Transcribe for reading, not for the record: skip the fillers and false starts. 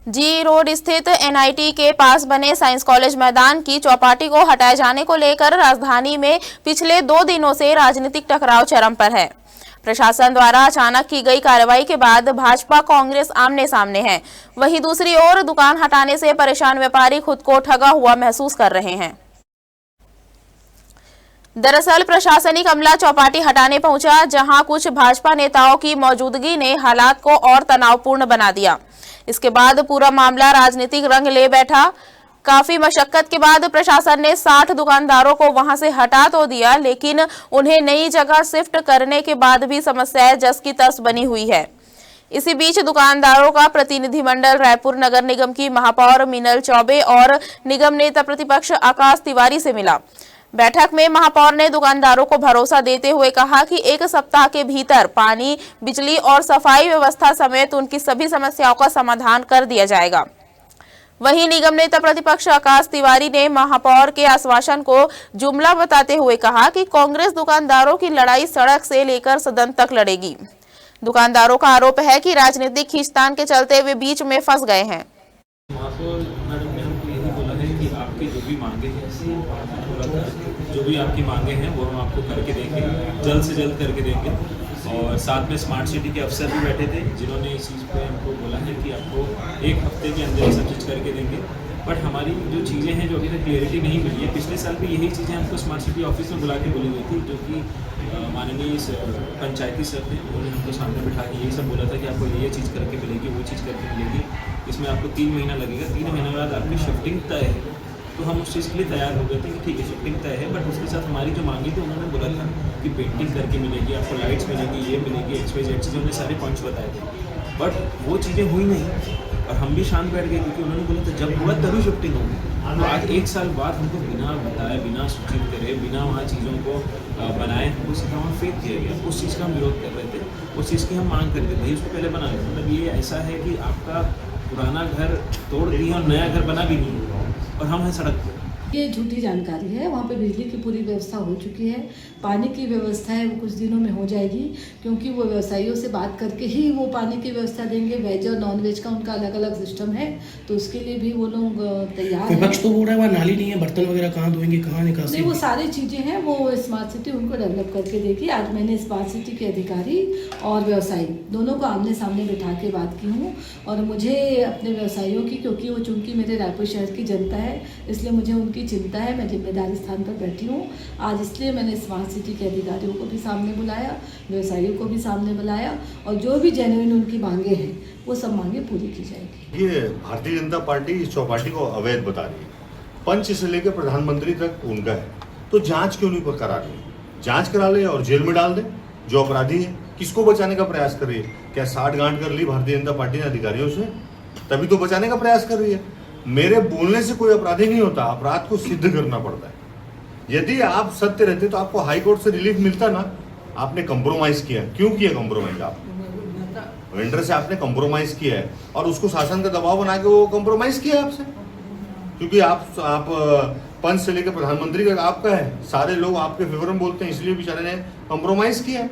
जी road स्थित NIT के पास बने साइंस कॉलेज मैदान की चौपाटी को हटाए जाने को लेकर राजधानी में पिछले 2 दिनों से राजनीतिक टकराव चरम पर है। प्रशासन द्वारा अचानक की गई कार्रवाई के बाद भाजपा कांग्रेस आमने सामने है। वहीं दूसरी ओर दुकान हटाने से परेशान व्यापारी खुद को ठगा हुआ महसूस कर रहे हैं। दरअसल प्रशासनिक अमला चौपाटी हटाने पहुंचा, जहां कुछ भाजपा नेताओं की मौजूदगी ने हालात को और तनावपूर्ण बना दिया। इसके बाद पूरा मामला राजनीतिक रंग ले बैठा। काफी मशक्कत के बाद प्रशासन ने 60 दुकानदारों को वहां से हटा तो दिया, लेकिन उन्हें नई जगह शिफ्ट करने के बाद भी समस्याएं जस की तस बनी हुई है। इसी बीच दुकानदारों का प्रतिनिधिमंडल रायपुर नगर निगम की महापौर मीनल चौबे और निगम नेता प्रतिपक्ष आकाश तिवारी से मिला। बैठक में महापौर ने दुकानदारों को भरोसा देते हुए कहा कि 1 सप्ताह के भीतर पानी, बिजली और सफाई व्यवस्था समेत उनकी सभी समस्याओं का समाधान कर दिया जाएगा। वहीं निगम नेता प्रतिपक्ष आकाश तिवारी ने महापौर के आश्वासन को जुमला बताते हुए कहा कि कांग्रेस दुकानदारों की लड़ाई सड़क से लेकर सदन तक लड़ेगी। दुकानदारों का आरोप है कि राजनीतिक खींचतान के चलते वे बीच में फंस गए हैं। जो भी आपकी मांगे हैं वो हम आपको करके देंगे, जल्द से जल्द करके देंगे। और साथ में स्मार्ट सिटी के अफसर भी बैठे थे, जिन्होंने इस चीज़ पे हमको बोला है कि आपको 1 हफ्ते के अंदर सब चीज़ करके देंगे। बट हमारी जो चीज़ें हैं जो अभी तक क्लियरिटी नहीं मिली है, पिछले साल भी यही चीज़ें हमको स्मार्ट सिटी ऑफिस में बुला के बोली गई थी, जो कि माननीय पंचायती सर ने उन्होंने हमको सामने बिठा के यही सब बोला था कि आपको ये चीज़ करके मिलेगी, वो चीज़ करके मिलेगी, इसमें आपको 3 महीना लगेगा, 3 महीने बाद आपकी शिफ्टिंग तय है। तो हम उस चीज़ के लिए तैयार हो गए थे कि ठीक है शिफ्टिंग तय है, बट उसके साथ हमारी जो मांगी थी उन्होंने बोला था कि पेंटिंग करके मिलेगी, आपको लाइट्स मिलेगी, ये मिलेगी, XYZ चीज़ें उन्होंने सारे पॉइंट्स बताए थे। बट वो चीज़ें हुई नहीं और हम भी शांत बैठ गए, क्योंकि उन्होंने बोला था जब हुआ तभी शिफ्टिंग होगी। तो आज 1 साल बाद हमको बिना बताए, बिना सूचित करे, बिना वहाँ चीज़ों को बनाए हमको सीधा वहाँ फेंक दिया गया। उस चीज़ का हम विरोध कर रहे थे, उस चीज़ की हम मांग करते थे, उसको पहले बना लेते। मतलब ये ऐसा है कि आपका पुराना घर तोड़ दिए और नया घर बना भी नहीं और हम हैं सड़क पर। ये झूठी जानकारी है। वहाँ पे बिजली की पूरी व्यवस्था हो चुकी है, पानी की व्यवस्था है वो कुछ दिनों में हो जाएगी, क्योंकि वो व्यवसायियों से बात करके ही वो पानी की व्यवस्था देंगे। वेज और नॉन वेज का उनका अलग अलग सिस्टम है, तो उसके लिए भी वो लोग तैयार हैं। विपक्ष तो बोल रहा है वहाँ नाली नहीं है, बर्तन वगैरह कहाँ धोएंगे, कहाँ निकासी? नहीं, वो सारी चीज़ें हैं, वो स्मार्ट सिटी उनको डेवलप करके देगी। आज मैंने स्मार्ट सिटी के अधिकारी और व्यवसायी दोनों को आमने सामने बिठा के बात की हूँ, और मुझे अपने व्यवसायियों की, क्योंकि वो चूँकि मेरे रायपुर शहर की जनता है, इसलिए मुझे उनकी चिंता है। मैं जिम्मेदारी स्थान पर बैठी हूँ आज, इसलिए मैंने स्मार्ट सिटी के अधिकारियों को भी सामने बुलाया, व्यवसायियों को भी सामने बुलाया, और जो भी जेन्युइन उनकी मांगे हैं वो सब मांगे पूरी की जाएगी। ये भारतीय जनता पार्टी इस चौपाटी को अवैध बता रही है। पंच से लेकर प्रधानमंत्री तक उनका है, तो जांच क्यों नहीं करा रही? जांच करा ले और जेल में डाल दे जो अपराधी है। किसको बचाने का प्रयास कर रही है? क्या साठ गांठ कर ली भारतीय जनता पार्टी ने अधिकारियों से? तभी तो बचाने का प्रयास कर रही है। मेरे बोलने से कोई अपराधी नहीं होता, अपराध को सिद्ध करना पड़ता है। यदि आप सत्य रहते तो आपको हाई कोर्ट से रिलीफ मिलता ना। आपने कंप्रोमाइज किया, क्यों किया कंप्रोमाइज? आप वेंडर से आपने कंप्रोमाइज किया है और उसको शासन का दबाव बना के वो कंप्रोमाइज किया आपसे, क्योंकि आप पंच से लेकर प्रधानमंत्री का आपका है, सारे लोग आपके फेवर में बोलते हैं, इसलिए बेचारे ने कंप्रोमाइज किया है।